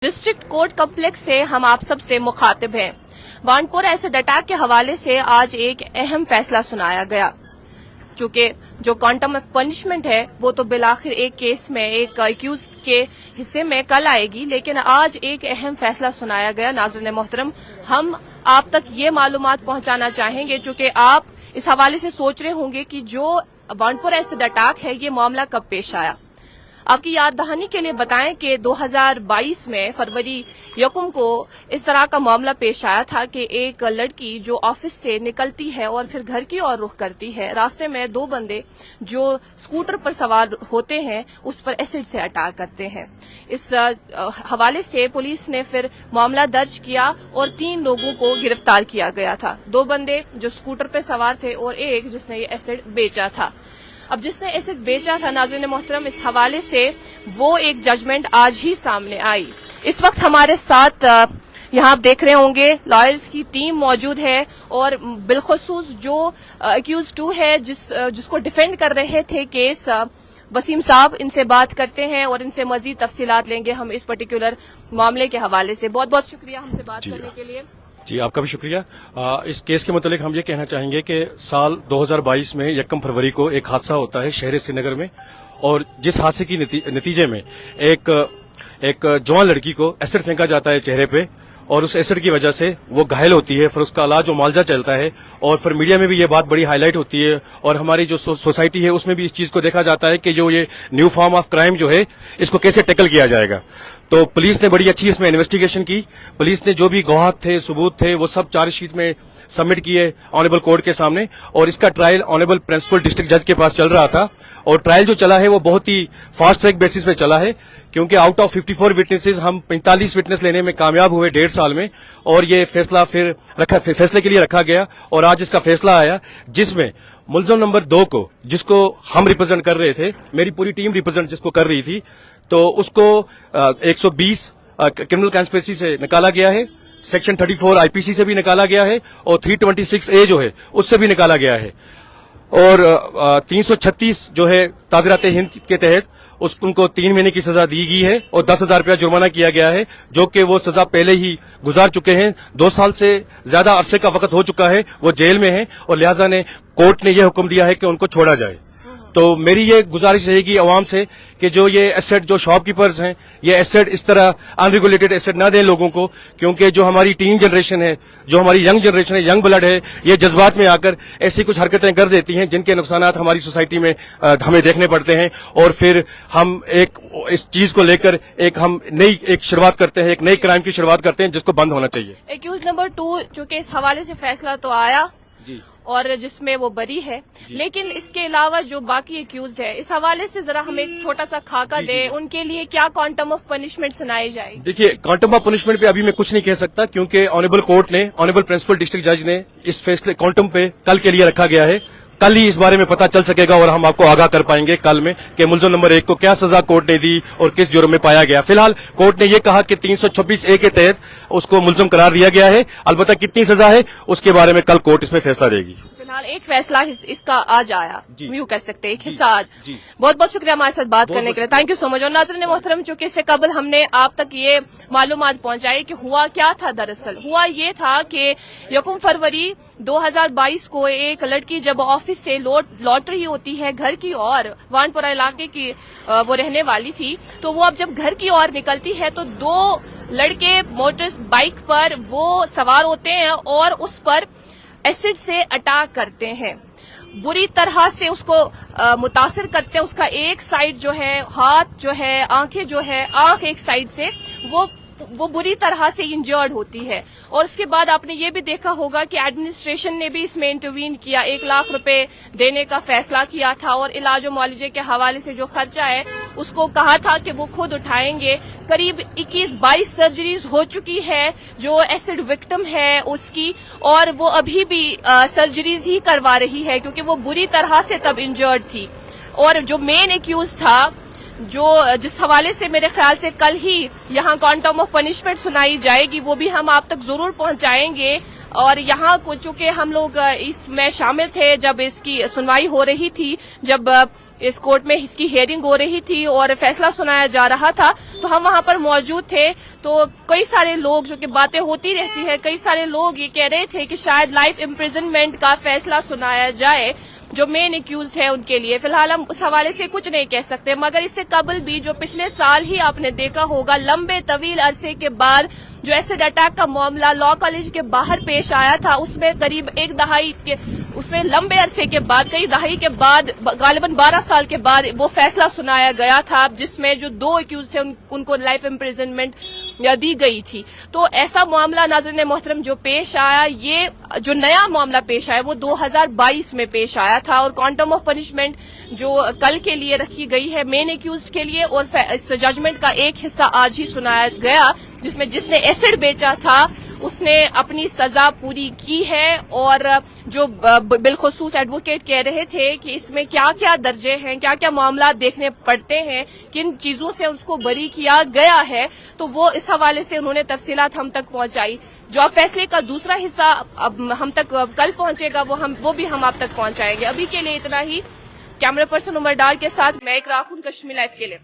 District court complex से हम आप सब से मुखातिब हैं। वानपुर एसिड अटैक के हवाले से आज एक अहम फैसला सुनाया गया। चूंकि जो क्वांटम ऑफ पनिशमेंट है वो तो बिलाखिर एक केस में एक एक्यूज्ड के हिस्से में कल आएगी, लेकिन आज एक अहम फैसला सुनाया गया। नाज़रीन मोहतरम, हम आप तक ये मालूमात पहुंचाना चाहेंगे, चूंकि आप इस हवाले से सोच रहे होंगे कि जो वानपुर एसिड अटैक है ये मामला कब पेश आया। आपकी याद दहानी के लिए बताएं कि 2022 में फरवरी 1 को इस तरह का मामला पेश आया था कि एक लड़की जो ऑफिस से निकलती है और फिर घर की ओर रुख करती है, रास्ते में दो बंदे जो स्कूटर पर सवार होते हैं उस पर एसिड से अटैक करते हैं। इस हवाले से पुलिस ने फिर मामला दर्ज किया और 3 लोगों को गिरफ्तार किया गया था। 2 बंदे जो स्कूटर पर सवार थे और एक जिसने ये एसिड बेचा था। अब जिसने एसिड बेचा था, नाज़रीन मोहतरम, इस हवाले से वो एक जजमेंट आज ही सामने आई। इस वक्त हमारे साथ यहाँ आप देख रहे होंगे लॉयर्स की टीम मौजूद है और बिलखसूस जो एक्यूज 2 है जिसको डिफेंड कर रहे थे केस, वसीम साहब, इनसे बात करते हैं और इनसे मजीद तफसीलात लेंगे हम इस पर्टिकुलर मामले के हवाले से। बहुत बहुत शुक्रिया हमसे बात करने के लिए। जी, आपका भी शुक्रिया। इस केस के मुतालिक हम ये कहना चाहेंगे कि साल 2022 में 1 फरवरी को एक हादसा होता है शहर श्रीनगर में, और जिस हादसे की नतीजे में एक जवान लड़की को एसिड फेंका जाता है चेहरे पे, और उस एसिड की वजह से वो घायल होती है। फिर उसका इलाज और मुआवजा चलता है, और फिर मीडिया में भी ये बात बड़ी हाईलाइट होती है, और हमारी जो सोसाइटी है उसमें भी इस चीज को देखा जाता है कि जो ये न्यू फॉर्म ऑफ क्राइम जो है इसको कैसे टैकल किया जाएगा। तो पुलिस ने बड़ी अच्छी इसमें इन्वेस्टिगेशन की। पुलिस ने जो भी गवाह थे, सबूत थे, वो सब चार्जशीट में सबमिट किए ऑनरेबल कोर्ट के सामने, और इसका ट्रायल ऑनरेबल प्रिंसिपल डिस्ट्रिक्ट जज के पास चल रहा था। और ट्रायल जो चला है वो बहुत ही फास्ट ट्रैक बेसिस पे चला है, क्योंकि आउट ऑफ 54 विटनेसेस हम 45 विटनेस लेने में कामयाब हुए 1.5 साल में, और ये फैसला फिर फैसले के लिए रखा गया। और आज इसका फैसला आया, जिसमें मुलजम नंबर 2 को, जिसको हम रिप्रेजेंट कर रहे थे, मेरी पूरी टीम रिप्रेजेंट जिसको कर रही थी, तो उसको 120 क्रिमिनल कंस्पिरेसी से निकाला गया है, सेक्शन 34 आईपीसी से भी निकाला गया है, और 326A जो है उससे भी निकाला गया है, और 336 जो है ताज़रात हिंद के तहत उनको 3 महीने की सजा दी गई है, और 10,000 रुपया जुर्माना किया गया है, जो कि वो सजा पहले ही गुजार चुके हैं। 2 साल से ज्यादा अरसे का वक्त हो चुका है, वो जेल में है, और लिहाजा ने कोर्ट ने यह हुक्म दिया है कि उनको छोड़ा जाए। तो मेरी ये गुजारिश रहेगी अवाम से कि जो ये एसेट, जो शॉपकीपर्स हैं, ये एसेट इस तरह अनरेगुलेटेड एसेट ना दें लोगों को, क्योंकि जो हमारी टीन जनरेशन है, जो हमारी यंग जनरेशन है, यंग ब्लड है, ये जज्बात में आकर ऐसी कुछ हरकतें कर देती हैं जिनके नुकसानात हमारी सोसाइटी में हमें देखने पड़ते हैं, और फिर हम इस चीज को लेकर हम नई शुरुआत करते हैं, एक नई क्राइम की शुरुआत करते हैं जिसको बंद होना चाहिए। एक्यूज नंबर 2 चूंकि इस हवाले से फैसला तो आया जी, और जिसमें वो बरी है, लेकिन इसके अलावा जो बाकी एक्यूज्ड है, इस हवाले से जरा हमें एक छोटा सा खाका दे, उनके लिए क्या क्वांटम ऑफ पनिशमेंट सुनाई जाएगी? देखिए, क्वांटम ऑफ पनिशमेंट पे अभी मैं कुछ नहीं कह सकता, क्योंकि ऑनरेबल कोर्ट ने, ऑनरेबल प्रिंसिपल डिस्ट्रिक्ट जज ने इस फैसले क्वांटम पे कल के लिए रखा गया है। कल ही इस बारे में पता चल सकेगा और हम आपको आगाह कर पाएंगे कल में कि मुलज़िम नंबर 1 को क्या सजा कोर्ट ने दी और किस जुर्म में पाया गया। फिलहाल कोर्ट ने यह कहा कि 326A के तहत उसको मुलज़िम करार दिया गया है। अलबत्ता कितनी सजा है उसके बारे में कल कोर्ट इसमें फैसला देगी। फिलहाल एक फैसला इसका आज आया, यूं कह सकते हैं, एक हिस्सा आज। बहुत बहुत शुक्रिया हमारे साथ बात करने के लिए, थैंक यू सो मच। और नाज़रीन मोहतरम, चूंकि इससे कबल हमने आप तक ये मालूमात पहुंचाई कि हुआ क्या था। दरअसल हुआ ये था कि 1 फरवरी 2022 को एक लड़की जब ऑफिस से लौट रही होती है घर की ओर, वानपुरा इलाके की वो रहने वाली थी, तो वो अब जब घर की ओर निकलती है तो 2 लड़के मोटर बाइक पर वो सवार होते हैं और उस पर एसिड से अटैक करते हैं, बुरी तरह से उसको मुतासिर करते हैं। उसका एक साइड जो है, हाथ जो है, आंखें जो है, आंख एक साइड से वो बुरी तरह से इंजर्ड होती है। और उसके बाद आपने ये भी देखा होगा कि एडमिनिस्ट्रेशन ने भी इसमें इंटरवीन किया, 1 लाख रुपए देने का फैसला किया था, और इलाज और मुआवजे के हवाले से जो खर्चा है उसको कहा था कि वो खुद उठाएंगे। करीब 21-22 सर्जरीज हो चुकी है जो एसिड विक्टिम है उसकी, और वो अभी भी सर्जरीज ही करवा रही है क्योंकि वो बुरी तरह से तब इंजर्ड थी। और जो मेन एक्यूज था, जिस हवाले से मेरे ख्याल से कल ही यहाँ क्वांटम ऑफ पनिशमेंट सुनाई जाएगी, वो भी हम आप तक जरूर पहुंचाएंगे। और यहाँ चूंकि हम लोग इसमें शामिल थे जब इसकी सुनवाई हो रही थी, जब इस कोर्ट में इसकी हियरिंग हो रही थी और फैसला सुनाया जा रहा था, तो हम वहां पर मौजूद थे। तो कई सारे लोग, जो कि बातें होती रहती है, कई सारे लोग ये कह रहे थे कि शायद लाइफ इम्प्रिजनमेंट का फैसला सुनाया जाए जो मेन एक्यूज है उनके लिए। फिलहाल हम उस हवाले से कुछ नहीं कह सकते, मगर इससे कबल भी जो पिछले साल ही आपने देखा होगा, लंबे तवील अरसे के बाद जो एसिड अटैक का मामला लॉ कॉलेज के बाहर पेश आया था, उसमें करीब एक दहाई के, उसमें लंबे अरसे के बाद, कई दहाई के बाद, गालिबन 12 साल के बाद वो फैसला सुनाया गया था, जिसमें जो 2 एक्यूज थे उनको लाइफ इम्प्रिजनमेंट दी गई थी। तो ऐसा मामला नाज़रीन मोहतरम जो पेश आया, ये जो नया मामला पेश आया वो 2022 में पेश आया था, और क्वांटम ऑफ पनिशमेंट जो कल के लिए रखी गई है मेन एक्यूज के लिए, और इस जजमेंट का एक हिस्सा आज ही सुनाया गया, जिसमें जिसने एसिड बेचा था उसने अपनी सजा पूरी की है। और जो बिलखुसूस एडवोकेट कह रहे थे कि इसमें क्या क्या दर्जे हैं, क्या क्या मामला देखने पड़ते हैं, किन चीजों से उसको बरी किया गया है, तो वो इस हवाले से उन्होंने तफसीलात हम तक पहुंचाई। जो अब फैसले का दूसरा हिस्सा अब हम तक कल पहुंचेगा, वो भी हम आप तक पहुंचाएंगे। अभी के लिए इतना ही। कैमरा पर्सन उमर डार के साथ मैं इकरा खान, कश्मीर लाइव के लिए।